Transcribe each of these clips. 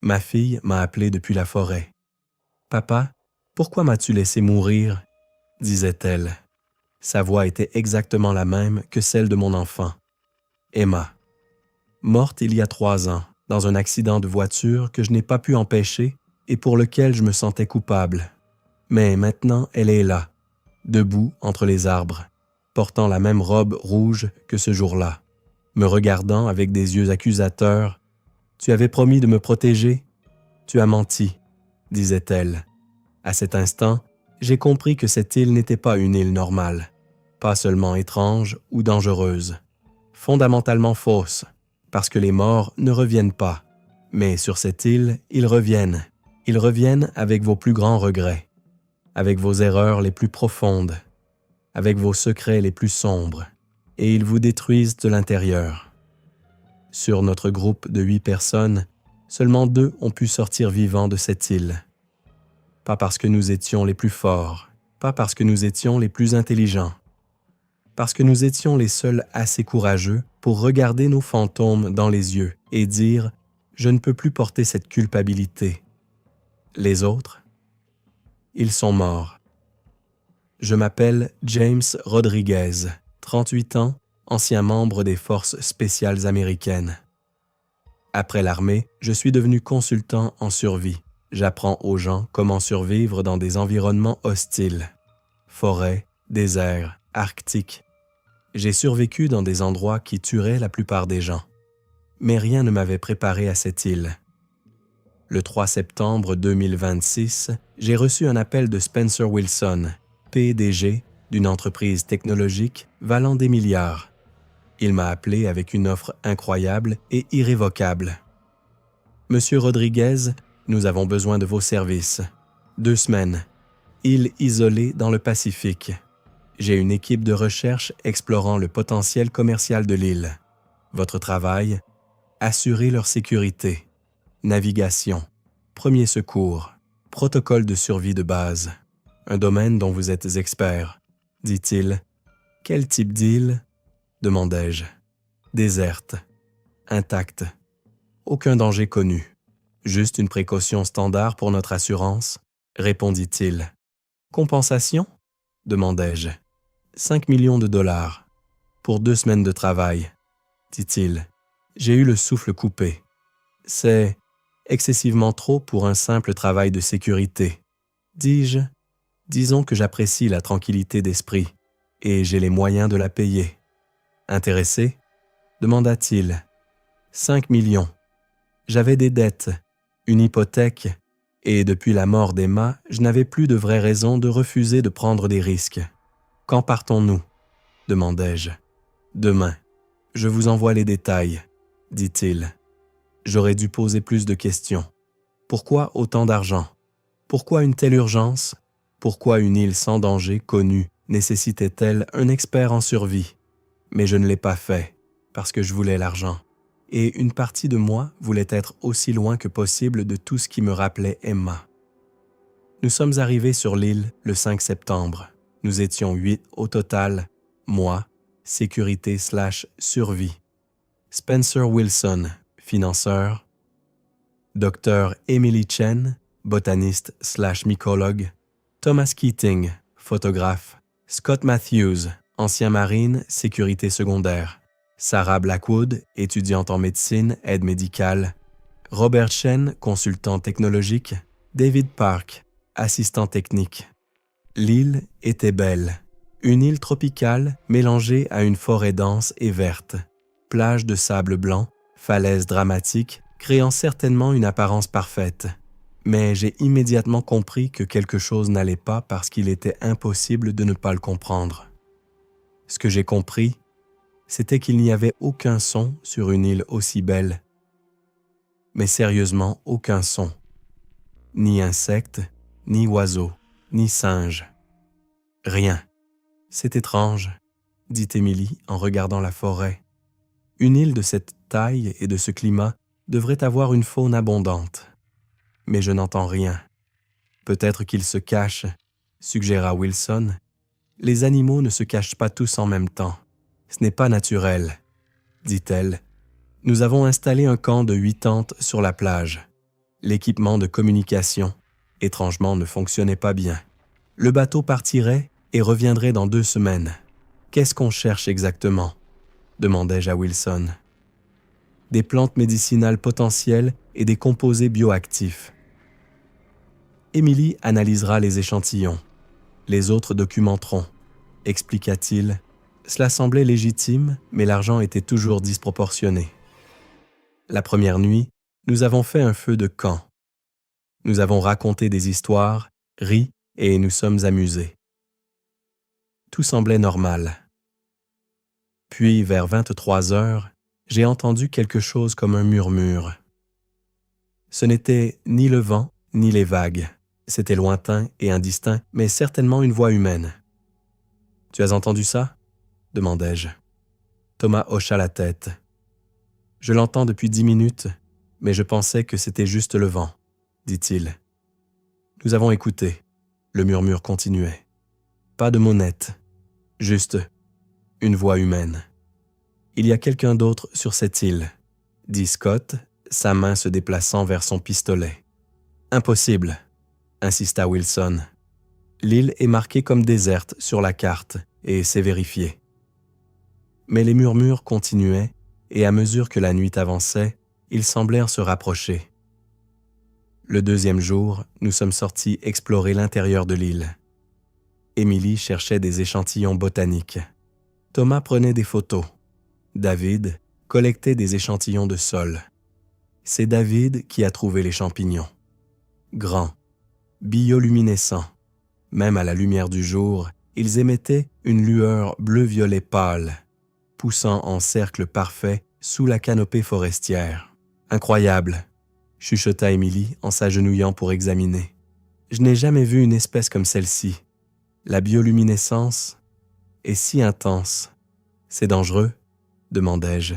Ma fille m'a appelé depuis la forêt. « Papa, pourquoi m'as-tu laissé mourir ?» disait-elle. Sa voix était exactement la même que celle de mon enfant, Emma. Morte il y a 3 ans, dans un accident de voiture que je n'ai pas pu empêcher et pour lequel je me sentais coupable. Mais maintenant, elle est là, debout entre les arbres, portant la même robe rouge que ce jour-là, me regardant avec des yeux accusateurs. « Tu avais promis de me protéger? Tu as menti, » disait-elle. À cet instant, j'ai compris que cette île n'était pas une île normale, pas seulement étrange ou dangereuse, fondamentalement fausse, parce que les morts ne reviennent pas. Mais sur cette île, ils reviennent avec vos plus grands regrets, avec vos erreurs les plus profondes, avec vos secrets les plus sombres, et ils vous détruisent de l'intérieur. Sur notre groupe de 8 personnes, seulement 2 ont pu sortir vivants de cette île. Pas parce que nous étions les plus forts, pas parce que nous étions les plus intelligents, parce que nous étions les seuls assez courageux pour regarder nos fantômes dans les yeux et dire « Je ne peux plus porter cette culpabilité ». Les autres, ils sont morts. Je m'appelle James Rodriguez, 38 ans, ancien membre des Forces spéciales américaines. Après l'armée, je suis devenu consultant en survie. J'apprends aux gens comment survivre dans des environnements hostiles. Forêt, désert, arctique. J'ai survécu dans des endroits qui tueraient la plupart des gens. Mais rien ne m'avait préparé à cette île. Le 3 septembre 2026, j'ai reçu un appel de Spencer Wilson, PDG d'une entreprise technologique valant des milliards. Il m'a appelé avec une offre incroyable et irrévocable. « Monsieur Rodriguez, nous avons besoin de vos services. 2 semaines. Île isolée dans le Pacifique. J'ai une équipe de recherche explorant le potentiel commercial de l'île. Votre travail, assurer leur sécurité. Navigation, premiers secours, protocole de survie de base. Un domaine dont vous êtes expert, » dit-il. « Quel type d'île ?» demandai-je. « Déserte, intacte, aucun danger connu. Juste une précaution standard pour notre assurance, » répondit-il. « Compensation ?» demandai-je. « 5 millions de dollars. Pour 2 semaines de travail, » dit-il. J'ai eu le souffle coupé. C'est excessivement trop pour un simple travail de sécurité, dis-je. Disons que j'apprécie la tranquillité d'esprit et j'ai les moyens de la payer. Intéressé? Demanda-t-il. 5 millions. J'avais des dettes, une hypothèque, et depuis la mort d'Emma, je n'avais plus de vraie raison de refuser de prendre des risques. Quand partons-nous? Demandai-je. Demain. Je vous envoie les détails, dit-il. J'aurais dû poser plus de questions. Pourquoi autant d'argent? Pourquoi une telle urgence? Pourquoi une île sans danger connue nécessitait-elle un expert en survie? Mais je ne l'ai pas fait, parce que je voulais l'argent. Et une partie de moi voulait être aussi loin que possible de tout ce qui me rappelait Emma. Nous sommes arrivés sur l'île le 5 septembre. Nous étions 8 au total, moi, sécurité/survie. Spencer Wilson, financeur. Dr. Emily Chen, botaniste/mycologue. Thomas Keating, photographe. Scott Matthews, ancien marine, sécurité secondaire. Sarah Blackwood, étudiante en médecine, aide médicale. Robert Chen, consultant technologique. David Park, assistant technique. L'île était belle. Une île tropicale mélangée à une forêt dense et verte. Plage de sable blanc, falaises dramatiques, créant certainement une apparence parfaite. Mais j'ai immédiatement compris que quelque chose n'allait pas parce qu'il était impossible de ne pas le comprendre. Ce que j'ai compris, c'était qu'il n'y avait aucun son sur une île aussi belle. Mais sérieusement, aucun son. Ni insectes, ni oiseaux, ni singes. Rien. C'est étrange, dit Émilie en regardant la forêt. Une île de cette taille et de ce climat devrait avoir une faune abondante. Mais je n'entends rien. Peut-être qu'ils se cachent, suggéra Wilson. Les animaux ne se cachent pas tous en même temps. Ce n'est pas naturel, dit-elle. Nous avons installé un camp de 8 tentes sur la plage. L'équipement de communication, étrangement, ne fonctionnait pas bien. Le bateau partirait et reviendrait dans 2 semaines. Qu'est-ce qu'on cherche exactement? Demandai-je à Wilson. Des plantes médicinales potentielles et des composés bioactifs. Émilie analysera les échantillons. Les autres documenteront, expliqua-t-il. Cela semblait légitime, mais l'argent était toujours disproportionné. La première nuit, nous avons fait un feu de camp. Nous avons raconté des histoires, ri et nous sommes amusés. Tout semblait normal. Puis, vers 23 heures, j'ai entendu quelque chose comme un murmure. Ce n'était ni le vent, ni les vagues. C'était lointain et indistinct, mais certainement une voix humaine. « Tu as entendu ça ?» demandai-je. Thomas hocha la tête. « Je l'entends depuis 10 minutes, mais je pensais que c'était juste le vent, » dit-il. Nous avons écouté. Le murmure continuait. Pas de mots nets, juste une voix humaine. « Il y a quelqu'un d'autre sur cette île, » dit Scott, sa main se déplaçant vers son pistolet. « Impossible, » insista Wilson. L'île est marquée comme déserte sur la carte et c'est vérifié. Mais les murmures continuaient et à mesure que la nuit avançait, ils semblèrent se rapprocher. Le 2e jour, nous sommes sortis explorer l'intérieur de l'île. Émilie cherchait des échantillons botaniques. Thomas prenait des photos. David collectait des échantillons de sol. C'est David qui a trouvé les champignons. Grands, bioluminescents. Même à la lumière du jour, ils émettaient une lueur bleu-violet pâle, poussant en cercle parfait sous la canopée forestière. Incroyable, chuchota Émilie en s'agenouillant pour examiner. Je n'ai jamais vu une espèce comme celle-ci. La bioluminescence est si intense. C'est dangereux? Demandai-je.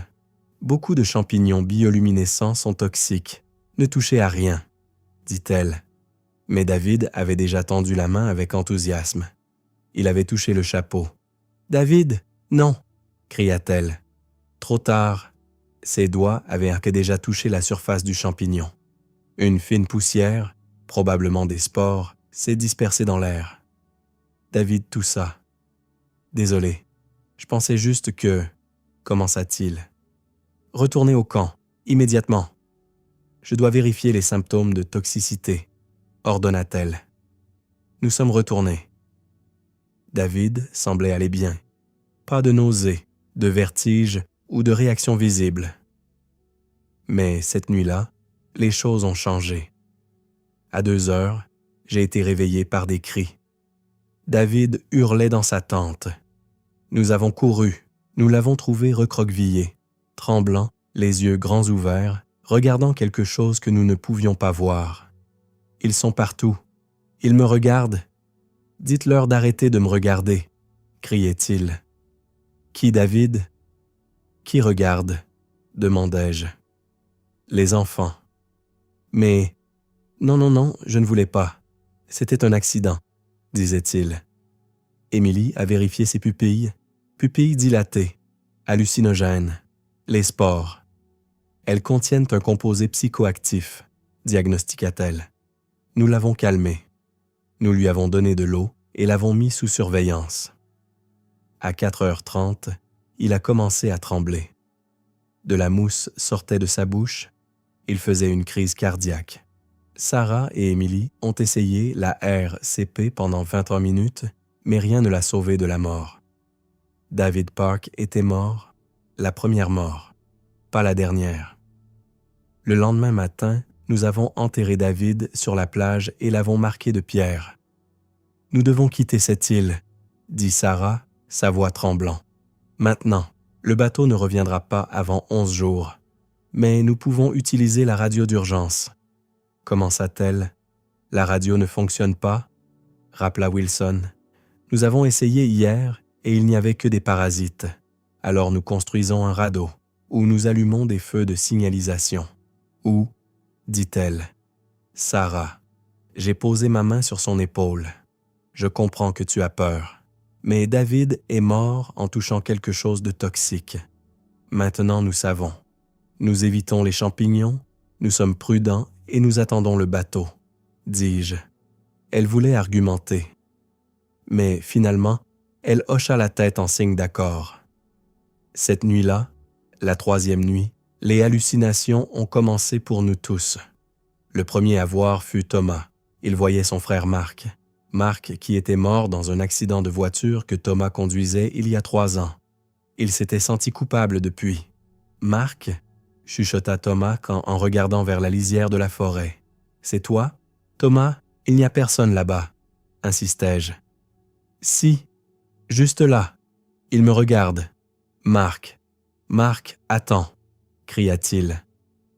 Beaucoup de champignons bioluminescents sont toxiques. Ne touchez à rien, dit-elle. Mais David avait déjà tendu la main avec enthousiasme. Il avait touché le chapeau. « David, non !» cria-t-elle. Trop tard, ses doigts avaient déjà touché la surface du champignon. Une fine poussière, probablement des spores, s'est dispersée dans l'air. David toussa. « Désolé, je pensais juste que... » commença-t-il. « Retournez au camp, immédiatement. Je dois vérifier les symptômes de toxicité. » ordonna-t-elle. Nous sommes retournés. David semblait aller bien. Pas de nausées, de vertiges ou de réaction visible. Mais cette nuit-là, les choses ont changé. À 2 heures, j'ai été réveillé par des cris. David hurlait dans sa tente. Nous avons couru, nous l'avons trouvé recroquevillé, tremblant, les yeux grands ouverts, regardant quelque chose que nous ne pouvions pas voir. Ils sont partout. Ils me regardent. Dites-leur d'arrêter de me regarder, criait-il. Qui, David? Qui regarde? Demandai-je. Les enfants. Mais, non, je ne voulais pas. C'était un accident, disait-il. Émilie a vérifié ses pupilles dilatées, hallucinogènes, les spores. Elles contiennent un composé psychoactif, diagnostiqua-t-elle. Nous l'avons calmé. Nous lui avons donné de l'eau et l'avons mis sous surveillance. À 4h30, il a commencé à trembler. De la mousse sortait de sa bouche. Il faisait une crise cardiaque. Sarah et Émilie ont essayé la RCP pendant 21 minutes, mais rien ne l'a sauvé de la mort. David Park était mort, la première mort, pas la dernière. Le lendemain matin, nous avons enterré David sur la plage et l'avons marqué de pierres. « Nous devons quitter cette île, » dit Sarah, sa voix tremblant. « Maintenant, le bateau ne reviendra pas avant 11 jours. Mais nous pouvons utiliser la radio d'urgence. » Commença-t-elle. « La radio ne fonctionne pas ?» rappela Wilson. « Nous avons essayé hier et il n'y avait que des parasites. Alors nous construisons un radeau où nous allumons des feux de signalisation. » « Où ?» dit-elle. « Sarah. » J'ai posé ma main sur son épaule. « Je comprends que tu as peur. Mais David est mort en touchant quelque chose de toxique. Maintenant nous savons. Nous évitons les champignons, nous sommes prudents et nous attendons le bateau, dis-je. Elle voulait argumenter. Mais finalement, elle hocha la tête en signe d'accord. Cette nuit-là, la 3e nuit, les hallucinations ont commencé pour nous tous. Le premier à voir fut Thomas. Il voyait son frère Marc. Marc qui était mort dans un accident de voiture que Thomas conduisait il y a 3 ans. Il s'était senti coupable depuis. « Marc ?» chuchota Thomas en regardant vers la lisière de la forêt. « C'est toi? Thomas, il n'y a personne là-bas, » insistai-je. « Si, juste là. Il me regarde. Marc, Marc, attends, » cria-t-il.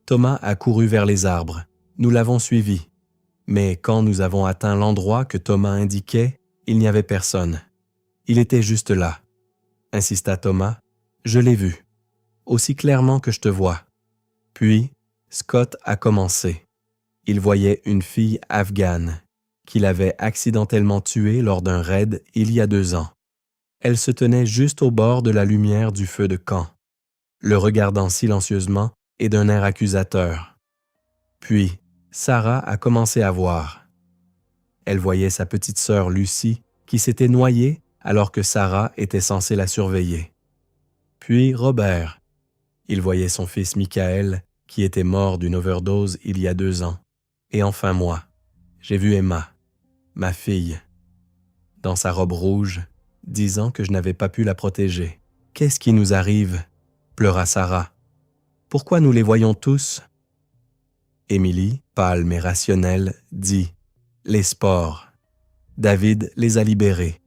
Thomas a couru vers les arbres. Nous l'avons suivi. Mais quand nous avons atteint l'endroit que Thomas indiquait, il n'y avait personne. Il était juste là, insista Thomas. Je l'ai vu, aussi clairement que je te vois. Puis, Scott a commencé. Il voyait une fille afghane qu'il avait accidentellement tuée lors d'un raid il y a 2 ans. Elle se tenait juste au bord de la lumière du feu de camp, le regardant silencieusement et d'un air accusateur. Puis, Sarah a commencé à voir. Elle voyait sa petite sœur Lucie qui s'était noyée alors que Sarah était censée la surveiller. Puis Robert. Il voyait son fils Michael qui était mort d'une overdose il y a 2 ans. Et enfin moi. J'ai vu Emma, ma fille, dans sa robe rouge, disant que je n'avais pas pu la protéger. « Qu'est-ce qui nous arrive ?» pleura Sarah. « Pourquoi nous les voyons tous ?» Émilie, pâle mais rationnelle, dit « Les spores. David les a libérés.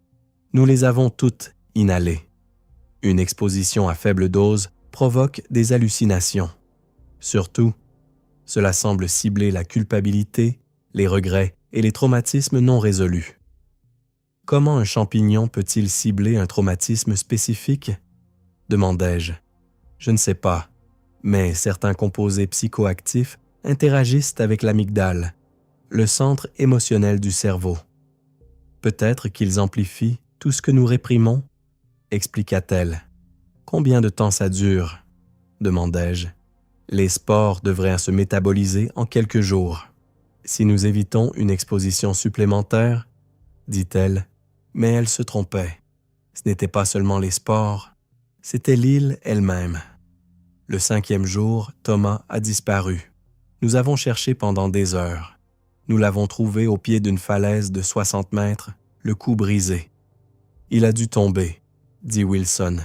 Nous les avons toutes inhalées. Une exposition à faible dose provoque des hallucinations. Surtout, cela semble cibler la culpabilité, les regrets et les traumatismes non résolus. Comment un champignon peut-il cibler un traumatisme spécifique ? Demandai-je. Je ne sais pas, mais certains composés psychoactifs interagissent avec l'amygdale, le centre émotionnel du cerveau. Peut-être qu'ils amplifient tout ce que nous réprimons, expliqua-t-elle. Combien de temps ça dure ? Demandai-je. Les spores devraient se métaboliser en quelques jours. Si nous évitons une exposition supplémentaire, dit-elle, mais elle se trompait. Ce n'était pas seulement les spores, c'était l'île elle-même. Le 5e jour, Thomas a disparu. Nous avons cherché pendant des heures. Nous l'avons trouvé au pied d'une falaise de 60 mètres, le cou brisé. Il a dû tomber, dit Wilson.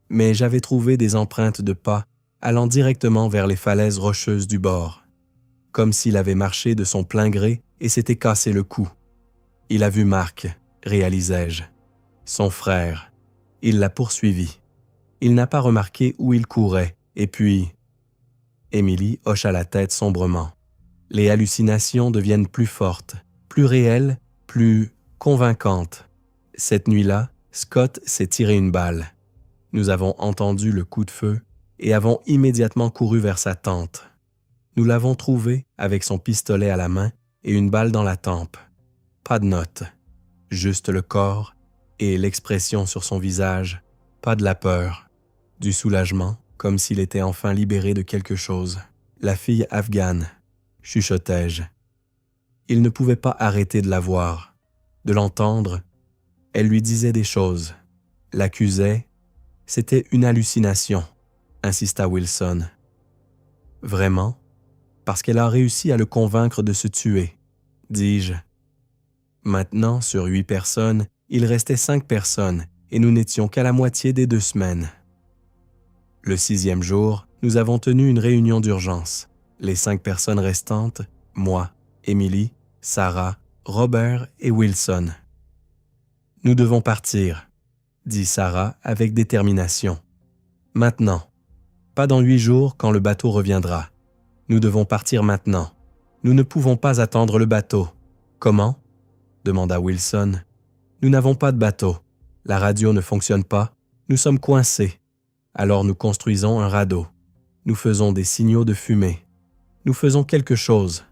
Mais j'avais trouvé des empreintes de pas allant directement vers les falaises rocheuses du bord, comme s'il avait marché de son plein gré et s'était cassé le cou. Il a vu Marc, réalisai-je. Son frère. Il l'a poursuivi. Il n'a pas remarqué où il courait, et puis... Émilie hocha la tête sombrement. Les hallucinations deviennent plus fortes, plus réelles, plus convaincantes. Cette nuit-là, Scott s'est tiré une balle. Nous avons entendu le coup de feu et avons immédiatement couru vers sa tente. Nous l'avons trouvé avec son pistolet à la main et une balle dans la tempe. Pas de notes, juste le corps et l'expression sur son visage, pas de la peur, du soulagement, comme s'il était enfin libéré de quelque chose. La fille afghane, chuchotai-je. Il ne pouvait pas arrêter de la voir, de l'entendre. Elle lui disait des choses, l'accusait. C'était une hallucination, insista Wilson. Vraiment? Parce qu'elle a réussi à le convaincre de se tuer, dis-je. Maintenant, sur 8 personnes, il restait 5 personnes et nous n'étions qu'à la moitié des 2 semaines. Le 6e jour, nous avons tenu une réunion d'urgence. Les 5 personnes restantes, moi, Émilie, Sarah, Robert et Wilson. « Nous devons partir », dit Sarah avec détermination. « Maintenant. Pas dans 8 jours quand le bateau reviendra. Nous devons partir maintenant. Nous ne pouvons pas attendre le bateau. »« Comment ?» demanda Wilson. « Nous n'avons pas de bateau. La radio ne fonctionne pas. Nous sommes coincés. Alors nous construisons un radeau. Nous faisons des signaux de fumée. Nous faisons quelque chose.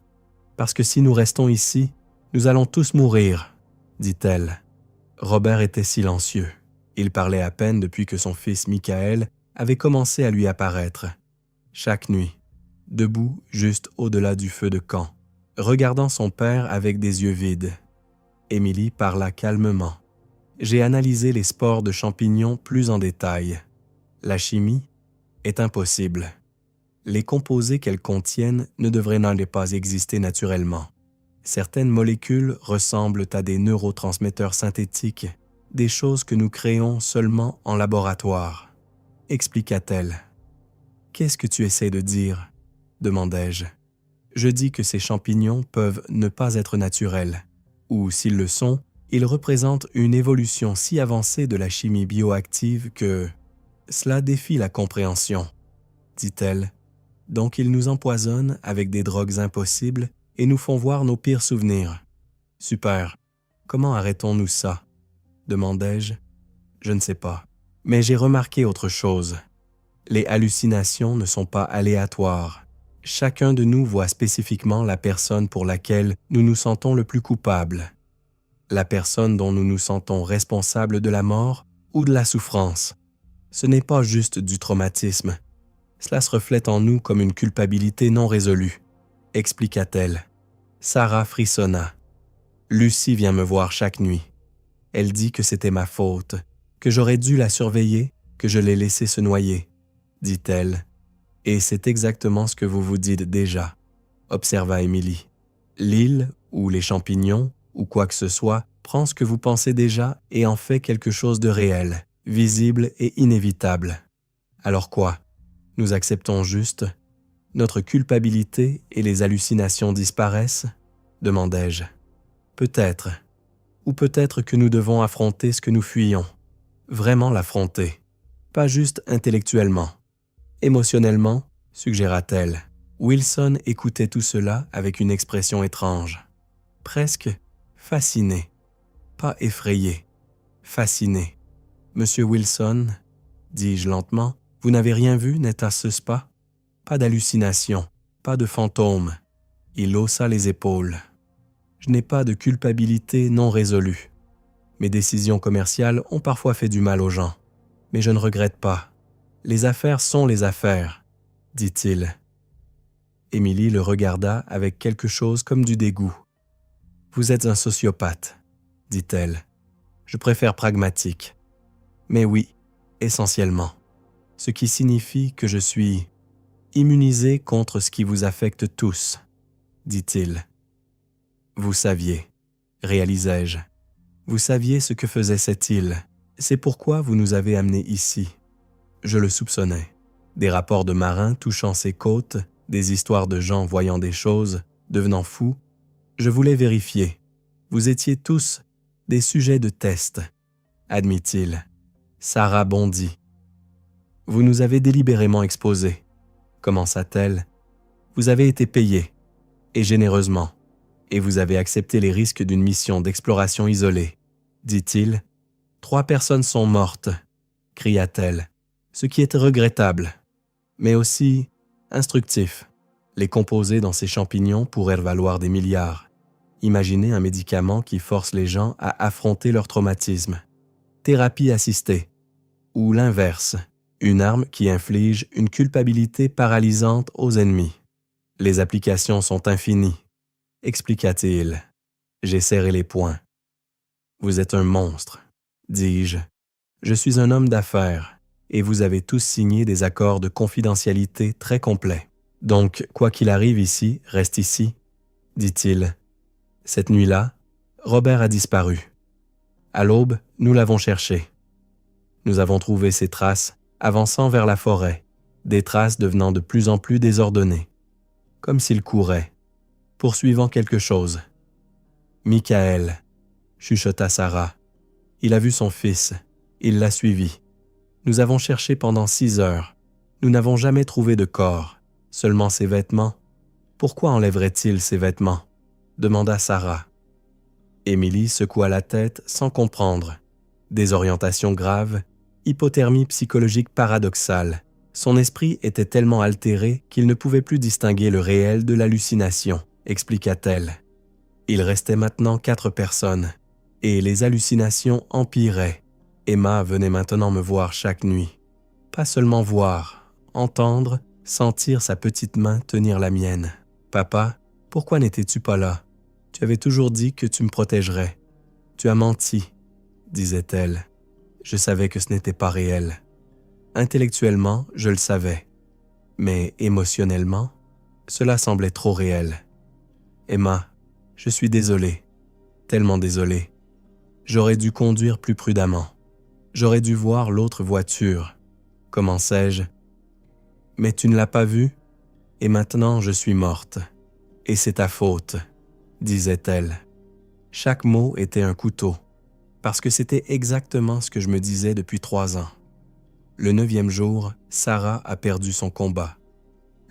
Parce que si nous restons ici, nous allons tous mourir, dit-elle. Robert était silencieux. Il parlait à peine depuis que son fils Michael avait commencé à lui apparaître. Chaque nuit, debout juste au-delà du feu de camp, regardant son père avec des yeux vides. Émilie parla calmement. J'ai analysé les spores de champignons plus en détail. La chimie est impossible. Les composés qu'elles contiennent ne devraient n'en pas exister naturellement. Certaines molécules ressemblent à des neurotransmetteurs synthétiques, des choses que nous créons seulement en laboratoire, expliqua-t-elle. « Qu'est-ce que tu essaies de dire ?» demandai-je. « Je dis que ces champignons peuvent ne pas être naturels, ou s'ils le sont, ils représentent une évolution si avancée de la chimie bioactive que cela défie la compréhension, dit-elle. Donc ils nous empoisonnent avec des drogues impossibles et nous font voir nos pires souvenirs. Super. Comment arrêtons-nous ça? Demandai-je. Je ne sais pas. Mais j'ai remarqué autre chose. Les hallucinations ne sont pas aléatoires. Chacun de nous voit spécifiquement la personne pour laquelle nous nous sentons le plus coupables. La personne dont nous nous sentons responsables de la mort ou de la souffrance. Ce n'est pas juste du traumatisme. Cela se reflète en nous comme une culpabilité non résolue, expliqua-t-elle. Sarah frissonna. Lucie vient me voir chaque nuit. Elle dit que c'était ma faute, que j'aurais dû la surveiller, que je l'ai laissée se noyer, dit-elle. Et c'est exactement ce que vous vous dites déjà, observa Émilie. L'île ou les champignons ou quoi que ce soit prend ce que vous pensez déjà et en fait quelque chose de réel, visible et inévitable. Alors quoi? Nous acceptons juste? Notre culpabilité et les hallucinations disparaissent? Demandai-je. Peut-être. Ou peut-être que nous devons affronter ce que nous fuyons. Vraiment l'affronter. Pas juste intellectuellement. Émotionnellement, suggéra-t-elle. Wilson écoutait tout cela avec une expression étrange. Presque fasciné. Pas effrayé. Fasciné. Monsieur Wilson, dis-je lentement, vous n'avez rien vu, n'est-ce pas? Pas d'hallucination, pas de fantôme. Il haussa les épaules. Je n'ai pas de culpabilité non résolue. Mes décisions commerciales ont parfois fait du mal aux gens, mais je ne regrette pas. Les affaires sont les affaires, dit-il. Émilie le regarda avec quelque chose comme du dégoût. Vous êtes un sociopathe, dit-elle. Je préfère pragmatique. Mais oui, essentiellement. Ce qui signifie que je suis immunisé contre ce qui vous affecte tous, dit-il. Vous saviez, réalisai-je. Vous saviez ce que faisait cette île. C'est pourquoi vous nous avez amenés ici. Je le soupçonnais. Des rapports de marins touchant ces côtes, des histoires de gens voyant des choses, devenant fous. Je voulais vérifier. Vous étiez tous des sujets de test, admit-il. Sarah bondit. Vous nous avez délibérément exposés, commença-t-elle. Vous avez été payés, et généreusement, et vous avez accepté les risques d'une mission d'exploration isolée, dit-il. 3 personnes sont mortes, cria-t-elle, ce qui est regrettable, mais aussi instructif. Les composés dans ces champignons pourraient valoir des milliards. Imaginez un médicament qui force les gens à affronter leur traumatisme. Thérapie assistée, ou l'inverse, une arme qui inflige une culpabilité paralysante aux ennemis. Les applications sont infinies, expliqua-t-il. J'ai serré les poings. Vous êtes un monstre, dis-je. Je suis un homme d'affaires, et vous avez tous signé des accords de confidentialité très complets. Donc, quoi qu'il arrive ici, reste ici, dit-il. Cette nuit-là, Robert a disparu. À l'aube, nous l'avons cherché. Nous avons trouvé ses traces avançant vers la forêt, des traces devenant de plus en plus désordonnées, comme s'il courait, poursuivant quelque chose. Michael, chuchota Sarah. Il a vu son fils, il l'a suivi. Nous avons cherché pendant 6 heures. Nous n'avons jamais trouvé de corps, seulement ses vêtements. Pourquoi enlèverait-il ses vêtements? Demanda Sarah. Émilie secoua la tête sans comprendre. Désorientation grave, hypothermie psychologique paradoxale. Son esprit était tellement altéré qu'il ne pouvait plus distinguer le réel de l'hallucination, expliqua-t-elle. Il restait maintenant 4 personnes, et les hallucinations empiraient. Emma venait maintenant me voir chaque nuit. Pas seulement voir, entendre, sentir sa petite main tenir la mienne. « Papa, pourquoi n'étais-tu pas là? Tu avais toujours dit que tu me protégerais. Tu as menti, » disait-elle. Je savais que ce n'était pas réel. Intellectuellement, je le savais. Mais émotionnellement, cela semblait trop réel. « Emma, je suis désolé, tellement désolé. J'aurais dû conduire plus prudemment. J'aurais dû voir l'autre voiture. Commençai-je. Mais tu ne l'as pas vue, et maintenant je suis morte. Et c'est ta faute, disait-elle. Chaque mot était un couteau, parce que c'était exactement ce que je me disais depuis 3 ans. Le 9e jour, Sarah a perdu son combat.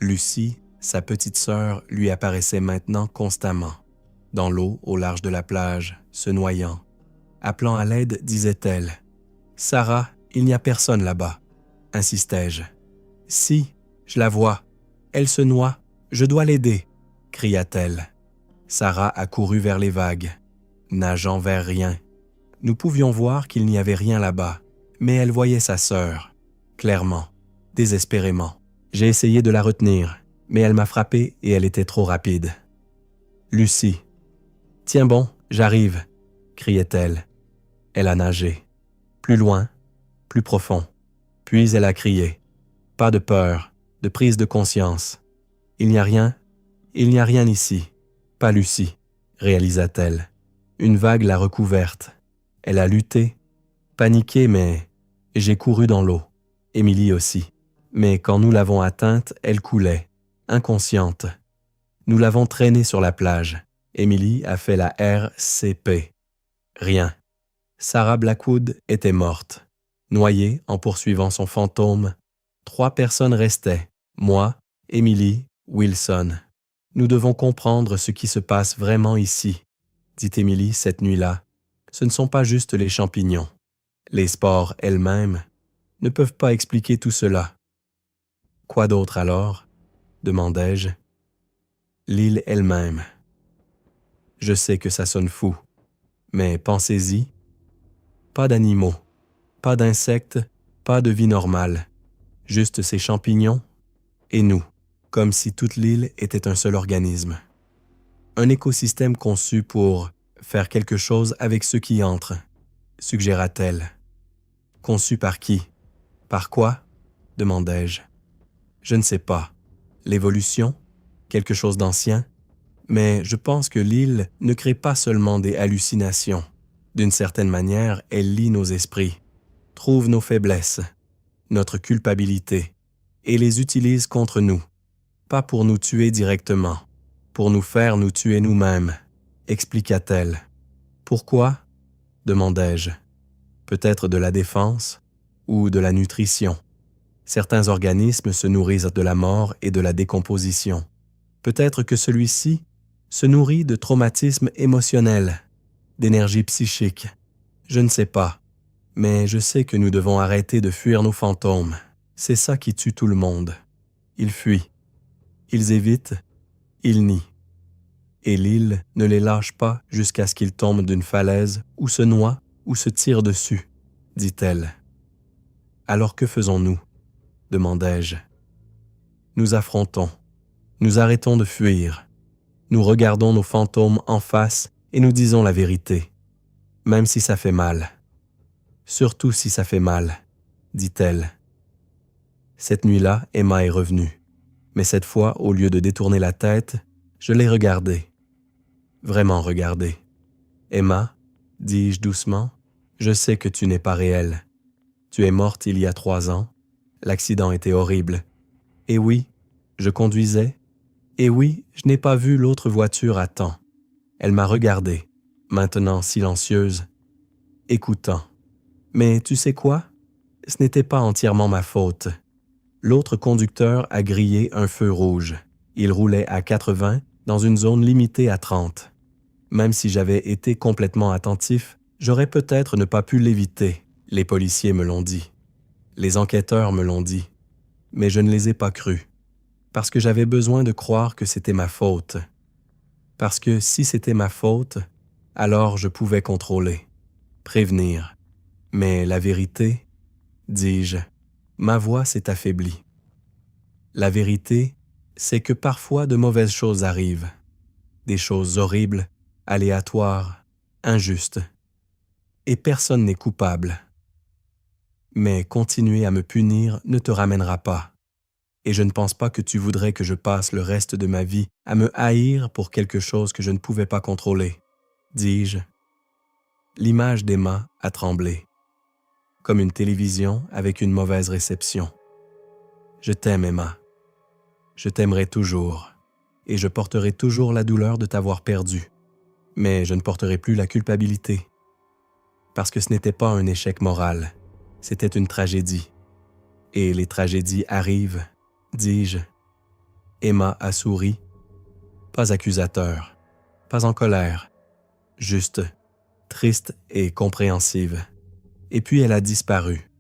Lucie, sa petite sœur, lui apparaissait maintenant constamment, dans l'eau au large de la plage, se noyant. Appelant à l'aide, disait-elle. « Sarah, il n'y a personne là-bas, » insistai-je. « Si, je la vois. Elle se noie. Je dois l'aider, » cria-t-elle. Sarah accourut vers les vagues, nageant vers rien. Nous pouvions voir qu'il n'y avait rien là-bas, mais elle voyait sa sœur, clairement, désespérément. J'ai essayé de la retenir, mais elle m'a frappé et elle était trop rapide. « Lucie, tiens bon, j'arrive, » criait-elle. Elle a nagé. Plus loin, plus profond. Puis elle a crié. Pas de peur, de prise de conscience. Il n'y a rien ici. Pas Lucie, réalisa-t-elle. Une vague l'a recouverte. Elle a lutté, paniqué, mais j'ai couru dans l'eau. Émilie aussi. Mais quand nous l'avons atteinte, elle coulait, inconsciente. Nous l'avons traînée sur la plage. Émilie a fait la RCP. Rien. Sarah Blackwood était morte, noyée en poursuivant son fantôme. 3 personnes restaient, moi, Émilie, Wilson. Nous devons comprendre ce qui se passe vraiment ici, dit Émilie cette nuit-là. Ce ne sont pas juste les champignons. Les spores elles-mêmes ne peuvent pas expliquer tout cela. Quoi d'autre alors? Demandai-je. L'île elle-même. Je sais que ça sonne fou, mais pensez-y. Pas d'animaux, pas d'insectes, pas de vie normale. Juste ces champignons et nous, comme si toute l'île était un seul organisme. Un écosystème conçu pour faire quelque chose avec ceux qui entrent, suggéra-t-elle. Conçu par qui? Par quoi? Demandai-je. Je ne sais pas. L'évolution? Quelque chose d'ancien? Mais je pense que l'île ne crée pas seulement des hallucinations. D'une certaine manière, elle lit nos esprits, trouve nos faiblesses, notre culpabilité, et les utilise contre nous, pas pour nous tuer directement, pour nous faire nous tuer nous-mêmes, expliqua-t-elle. Pourquoi? Demandai-je. Peut-être de la défense ou de la nutrition. Certains organismes se nourrissent de la mort et de la décomposition. Peut-être que celui-ci se nourrit de traumatismes émotionnels, d'énergie psychique. Je ne sais pas, mais je sais que nous devons arrêter de fuir nos fantômes. C'est ça qui tue tout le monde. Ils fuient, ils évitent, ils nient. Et l'île ne les lâche pas jusqu'à ce qu'ils tombent d'une falaise ou se noient ou se tirent dessus, dit-elle. Alors que faisons-nous? Demandai-je. Nous affrontons, nous arrêtons de fuir, nous regardons nos fantômes en face et nous disons la vérité, même si ça fait mal. Surtout si ça fait mal, dit-elle. Cette nuit-là, Emma est revenue, mais cette fois, au lieu de détourner la tête, je l'ai regardée. Vraiment regardée. Emma, dis-je doucement, je sais que tu n'es pas réelle. Tu es morte il y a 3 ans. L'accident était horrible. Et oui, je conduisais. Et oui, je n'ai pas vu l'autre voiture à temps. Elle m'a regardée, maintenant silencieuse, écoutant. Mais tu sais quoi? Ce n'était pas entièrement ma faute. L'autre conducteur a grillé un feu rouge. Il roulait à 80 dans une zone limitée à 30. Même si j'avais été complètement attentif, j'aurais peut-être ne pas pu l'éviter. Les policiers me l'ont dit. Les enquêteurs me l'ont dit. Mais je ne les ai pas crus. Parce que j'avais besoin de croire que c'était ma faute. Parce que si c'était ma faute, alors je pouvais contrôler, prévenir. Mais la vérité, dis-je, ma voix s'est affaiblie. La vérité, c'est que parfois de mauvaises choses arrivent. Des choses horribles, aléatoires, injustes. Et personne n'est coupable. Mais continuer à me punir ne te ramènera pas. Et je ne pense pas que tu voudrais que je passe le reste de ma vie à me haïr pour quelque chose que je ne pouvais pas contrôler, dis-je. L'image d'Emma a tremblé, comme une télévision avec une mauvaise réception. Je t'aime, Emma. Je t'aimerai toujours, et je porterai toujours la douleur de t'avoir perdu. Mais je ne porterai plus la culpabilité. Parce que ce n'était pas un échec moral, c'était une tragédie. Et les tragédies arrivent, dis-je. Emma a souri, pas accusateur, pas en colère, juste, triste et compréhensive. Et puis elle a disparu,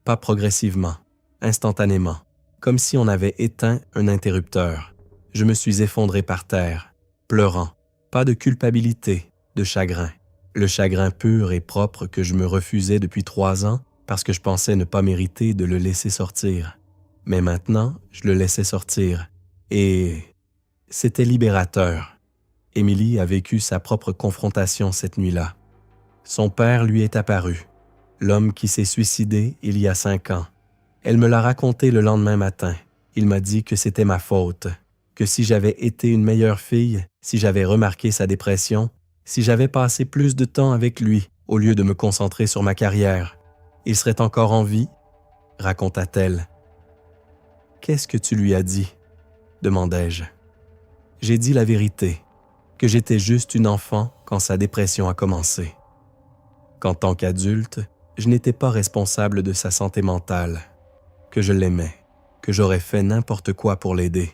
pas progressivement, instantanément, comme si on avait éteint un interrupteur. Je me suis effondré par terre, pleurant, pas de culpabilité, de chagrin. Le chagrin pur et propre que je me refusais depuis 3 ans parce que je pensais ne pas mériter de le laisser sortir. Mais maintenant, je le laissais sortir. Et c'était libérateur. Émilie a vécu sa propre confrontation cette nuit-là. Son père lui est apparu, l'homme qui s'est suicidé il y a 5 ans. Elle me l'a raconté le lendemain matin. Il m'a dit que c'était ma faute, que si j'avais été une meilleure fille, si j'avais remarqué sa dépression, si j'avais passé plus de temps avec lui au lieu de me concentrer sur ma carrière, il serait encore en vie, raconta-t-elle. « Qu'est-ce que tu lui as dit ?» demandai-je. J'ai dit la vérité, que j'étais juste une enfant quand sa dépression a commencé. Qu'en tant qu'adulte, je n'étais pas responsable de sa santé mentale, que je l'aimais, que j'aurais fait n'importe quoi pour l'aider.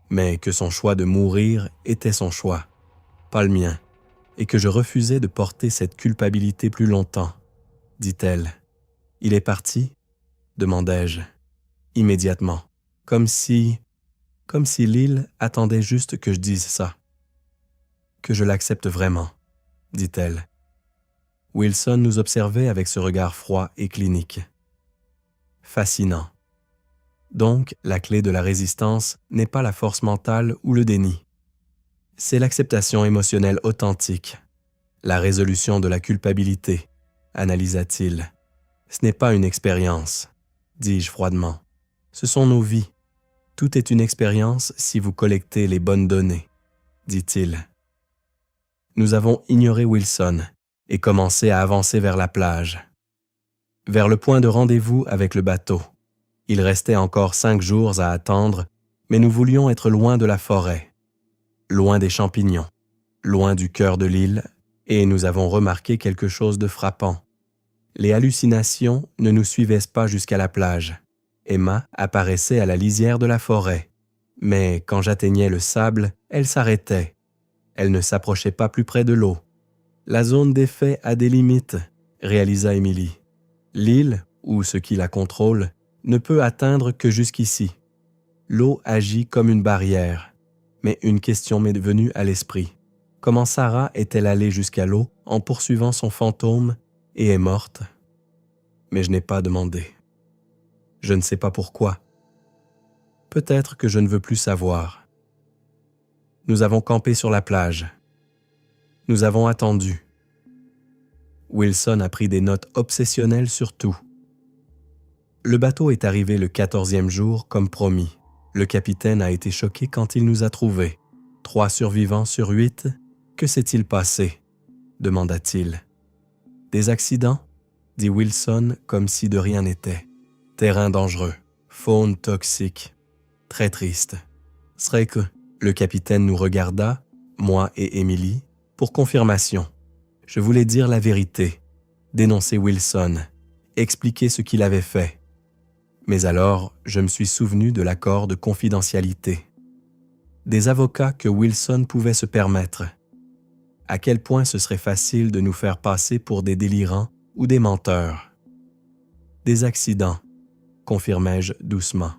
Mais que son choix de mourir était son choix, pas le mien, et que je refusais de porter cette culpabilité plus longtemps, dit-elle. « Il est parti ?» demandai-je, immédiatement, comme si Lyle attendait juste que je dise ça. « Que je l'accepte vraiment », dit-elle. Wilson nous observait avec ce regard froid et clinique. Fascinant. Donc, la clé de la résistance n'est pas la force mentale ou le déni. C'est l'acceptation émotionnelle authentique, la résolution de la culpabilité, analysa-t-il. Ce n'est pas une expérience, dis-je froidement. Ce sont nos vies. Tout est une expérience si vous collectez les bonnes données, dit-il. Nous avons ignoré Wilson et commencé à avancer vers la plage, vers le point de rendez-vous avec le bateau. Il restait encore 5 jours à attendre, mais nous voulions être loin de la forêt, loin des champignons, loin du cœur de l'île, et nous avons remarqué quelque chose de frappant. Les hallucinations ne nous suivaient pas jusqu'à la plage. Emma apparaissait à la lisière de la forêt, mais quand j'atteignais le sable, elle s'arrêtait. Elle ne s'approchait pas plus près de l'eau. La zone d'effet a des limites, réalisa Émilie. L'île, ou ce qui la contrôle, ne peut atteindre que jusqu'ici. L'eau agit comme une barrière, mais une question m'est venue à l'esprit. Comment Sarah est-elle allée jusqu'à l'eau en poursuivant son fantôme et est morte? Mais je n'ai pas demandé. Je ne sais pas pourquoi. Peut-être que je ne veux plus savoir. Nous avons campé sur la plage. Nous avons attendu. Wilson a pris des notes obsessionnelles sur tout. Le bateau est arrivé le 14e jour, comme promis. Le capitaine a été choqué quand il nous a trouvés. 3 survivants sur 8. Que s'est-il passé? Demanda-t-il. Des accidents? Dit Wilson comme si de rien n'était. Terrain dangereux, faune toxique. Très triste. Serait que le capitaine nous regarda, moi et Émilie, pour confirmation. Je voulais dire la vérité, dénoncer Wilson, expliquer ce qu'il avait fait. Mais alors, je me suis souvenu de l'accord de confidentialité. Des avocats que Wilson pouvait se permettre. À quel point ce serait facile de nous faire passer pour des délirants ou des menteurs. Des accidents, confirmai-je doucement.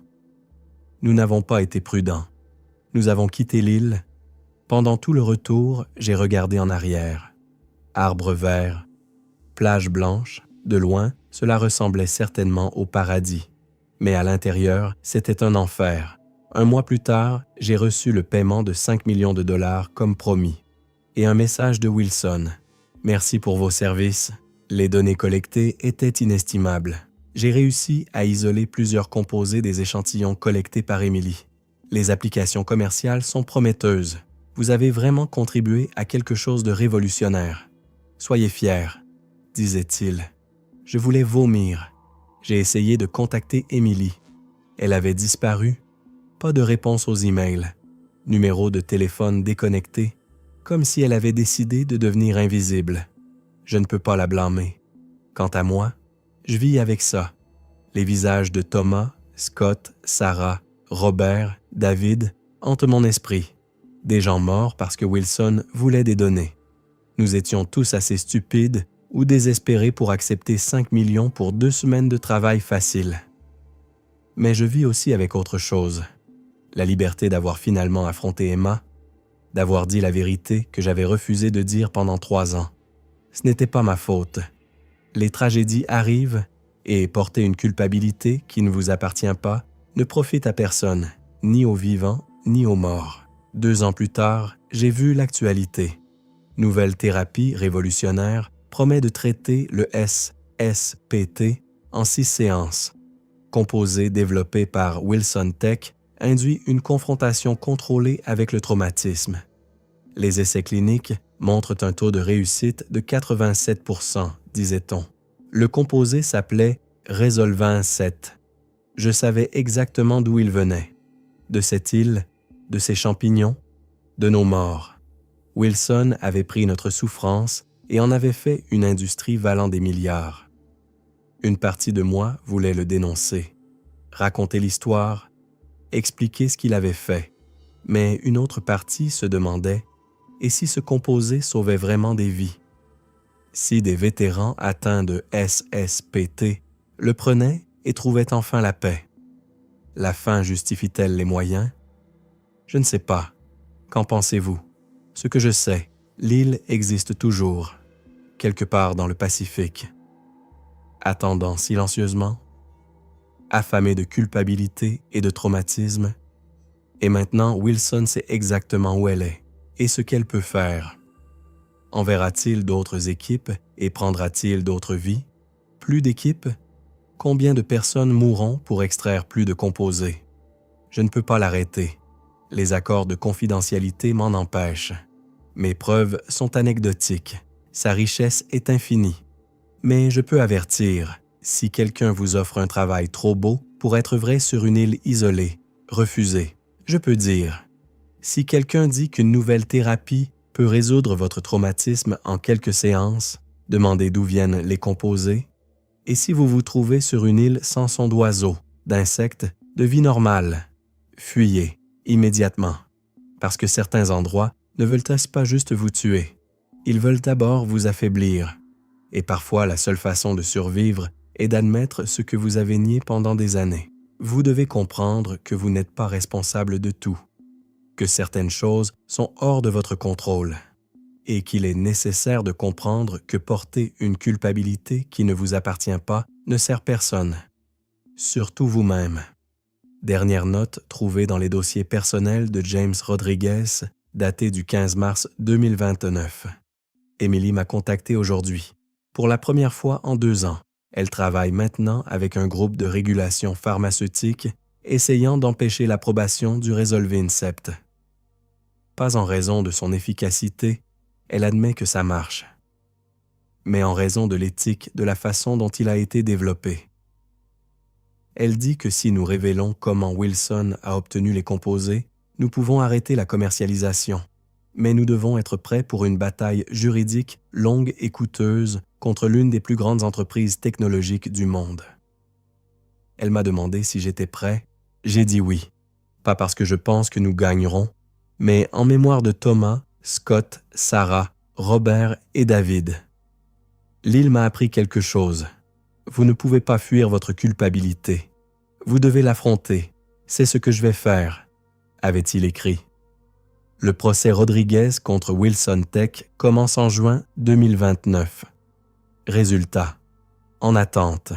Nous n'avons pas été prudents. Nous avons quitté l'île. Pendant tout le retour, j'ai regardé en arrière. Arbres verts, plage blanche, de loin, cela ressemblait certainement au paradis. Mais à l'intérieur, c'était un enfer. Un mois plus tard, j'ai reçu le paiement de 5 millions de dollars comme promis. Et un message de Wilson. « Merci pour vos services. Les données collectées étaient inestimables. J'ai réussi à isoler plusieurs composés des échantillons collectés par Emily. Les applications commerciales sont prometteuses. Vous avez vraiment contribué à quelque chose de révolutionnaire. Soyez fiers, disait-il. Je voulais vomir. J'ai essayé de contacter Emily. Elle avait disparu. Pas de réponse aux emails. Numéro de téléphone déconnecté, comme si elle avait décidé de devenir invisible. Je ne peux pas la blâmer. Quant à moi, je vis avec ça. Les visages de Thomas, Scott, Sarah, Robert, David hantent mon esprit. Des gens morts parce que Wilson voulait des données. Nous étions tous assez stupides ou désespérés pour accepter 5 millions pour 2 semaines de travail facile. Mais je vis aussi avec autre chose. La liberté d'avoir finalement affronté Emma, d'avoir dit la vérité que j'avais refusé de dire pendant 3 ans. Ce n'était pas ma faute. Les tragédies arrivent et porter une culpabilité qui ne vous appartient pas ne profite à personne, ni aux vivants, ni aux morts. 2 ans plus tard, j'ai vu l'actualité. Nouvelle thérapie révolutionnaire promet de traiter le SSPT en 6 séances. Composé développé par Wilson Tech, induit une confrontation contrôlée avec le traumatisme. Les essais cliniques montrent un taux de réussite de 87%, disait-on. Le composé s'appelait Resolvin 7. Je savais exactement d'où il venait. De cette île, de ces champignons, de nos morts. Wilson avait pris notre souffrance et en avait fait une industrie valant des milliards. Une partie de moi voulait le dénoncer, raconter l'histoire, expliquer ce qu'il avait fait. Mais une autre partie se demandait « Et si ce composé sauvait vraiment des vies ?» Si des vétérans atteints de SSPT le prenaient et trouvaient enfin la paix. La fin justifie-t-elle les moyens? Je ne sais pas. Qu'en pensez-vous? Ce que je sais, l'île existe toujours, quelque part dans le Pacifique. Attendant silencieusement, affamé de culpabilité et de traumatisme, et maintenant Wilson sait exactement où elle est et ce qu'elle peut faire. Enverra-t-il d'autres équipes et prendra-t-il d'autres vies? Plus d'équipes? Combien de personnes mourront pour extraire plus de composés? Je ne peux pas l'arrêter. Les accords de confidentialité m'en empêchent. Mes preuves sont anecdotiques. Sa richesse est infinie. Mais je peux avertir, si quelqu'un vous offre un travail trop beau pour être vrai sur une île isolée, refusez. Je peux dire, si quelqu'un dit qu'une nouvelle thérapie peut résoudre votre traumatisme en quelques séances, demandez d'où viennent les composés. Et si vous vous trouvez sur une île sans son d'oiseaux, d'insectes, de vie normale, fuyez immédiatement, parce que certains endroits ne veulent-ils pas juste vous tuer, ils veulent d'abord vous affaiblir. Et parfois, la seule façon de survivre est d'admettre ce que vous avez nié pendant des années. Vous devez comprendre que vous n'êtes pas responsable de tout, que certaines choses sont hors de votre contrôle, et qu'il est nécessaire de comprendre que porter une culpabilité qui ne vous appartient pas ne sert personne, surtout vous-même. Dernière note trouvée dans les dossiers personnels de James Rodriguez, daté du 15 mars 2029. Emily m'a contacté aujourd'hui. Pour la première fois en 2 ans, elle travaille maintenant avec un groupe de régulation pharmaceutique essayant d'empêcher l'approbation du Resolvin 7. Pas en raison de son efficacité, elle admet que ça marche, mais en raison de l'éthique de la façon dont il a été développé. Elle dit que si nous révélons comment Wilson a obtenu les composés, nous pouvons arrêter la commercialisation, mais nous devons être prêts pour une bataille juridique longue et coûteuse contre l'une des plus grandes entreprises technologiques du monde. Elle m'a demandé si j'étais prêt. J'ai dit oui, pas parce que je pense que nous gagnerons, mais en mémoire de Thomas, Scott, Sarah, Robert et David. L'île m'a appris quelque chose. Vous ne pouvez pas fuir votre culpabilité. Vous devez l'affronter. C'est ce que je vais faire, avait-il écrit. Le procès Rodriguez contre Wilson Tech commence en juin 2029. Résultat, en attente.